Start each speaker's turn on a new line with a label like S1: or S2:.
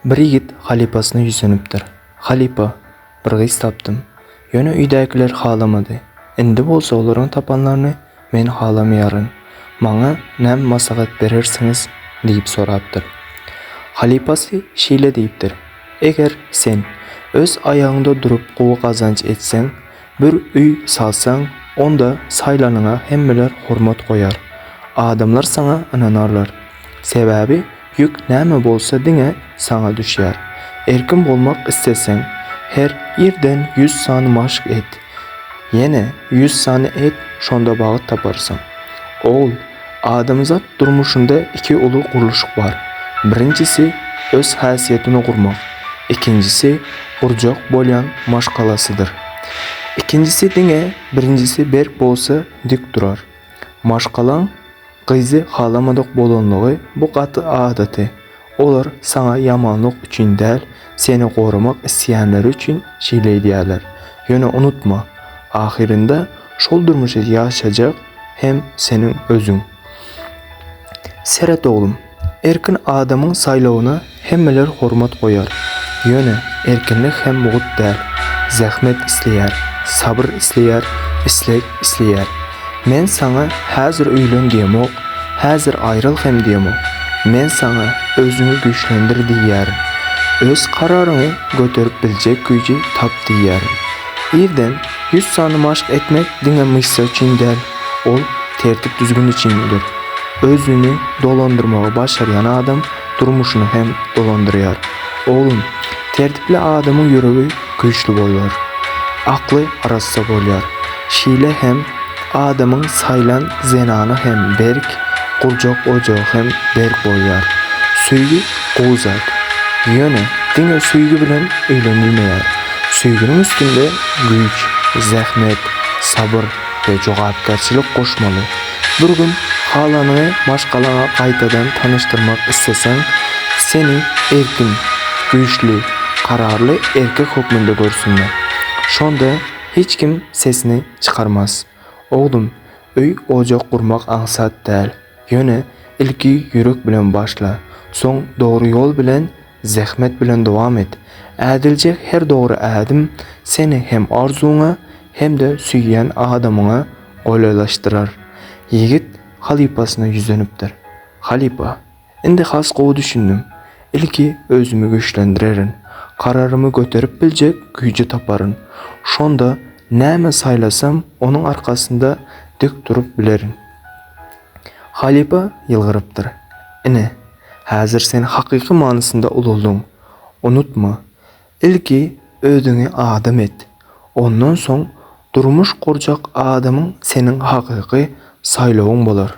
S1: Bir yigit halipasına yüzünüpdir. Halipa, bir kız taptım. Yöne üydekiler halamady. Endi bolsa olaryň tapanlaryny men halamayaryn. Maňa näme maslahat berersiňiz diýip sorapdyr. Halipasy şeýle diýipdir. Eger sen öz aýagyňda durup gowy kazanç etseň, bir üy salsaň, onda saýlanyňa hemmeler hormat goýar. Adamlar sana inanarlar. Sebäbi yük näme bolsa diňe sana düşýär. Erkin bolmak isteseň, her ýerden 100 sany maşk et. Yine 100 sany et, şonda bagyt taparsyň. Oğul, adamzat durmuşunda iki ulu guruluşuk var. Birincisi öz häsiýetini gurmak. İkincisi gurjak bolýan maşgalasıdır. İkincisi diňe birincisi berk bolsa dik durar. Maşgalaň gyzy halamadyk bolanlygy bu gaty adaty. Olar sana yamanlyk üçin däl, seni gorumak isleýänler üçin şeýleýärler. Ýöne unutma, ahirinde şol durmuşy ýaşajak hem senin özüň. Seret oğlum, erkin adamyň saýlawyna hemmeler hormat goýar. Ýöne erkinlik hem bugut däl, zähmet isleýär, sabr isleýär, islek isleýär. Men sana häzir öýlen diýemok, häzir aýryl hem diýemok. Men sana özüňi güýçlendir diýärim. Öz kararyny göterip biljek güýji tap diýärim. Ýerden 100 sany maşk etmek diňe myşsa üçin däl, ol tertip düzgün üçindir. Özüni dolandyrmagy başarýan adam durmuşyny hem dolandyrýar. Oğlum, tertipli adamyň ýüregi güýçli bolýar. Akly arassa bolýar. Şeýle hem adamyň saýlan zenany hem berk, gurjak ojagy hem berk bolýar. Süýgü gowzat. Ýöne diňe süýgü bilen öýlenilmeýär. Süýgüniň üstünde güýç, zähmet, sabr we jogapkerçilik goşmaly. Bir gün halanyňy maşgalaňa gaýtadan tanyşdyrmak isteseň, seni erkin, güýçli, kararly erkek hukmunda görsünler. Şonda hiç kim sesini çıkarmaz. Oğlum, öý ojak gurmak aňsat däl. Ýöne ilki ýürek bilen başla. Soň dogry ýol bilen, zähmet bilen dowam et. Ädilje her dogry ädim seni hem arzuňa hem de süýýän adamyňa goýlaşdyrar. Yigit halipasyna yüzlenipdir. Halipa, indi has gowy düşündüm. Ilki özümi güýçlendirerin. Kararymy göterip biljek güýji taparyn. Şonda näme saýlasam, onuň arkasynda dik durup bilerin. Halipa ýylgyrypdyr. Ine, häzir sen hakyky manysynda ululdyň. Unutma, ilki özüňi adam et. Ondan soň durmuş gurjak adamyň seniň hakyky saýlawyň bolar.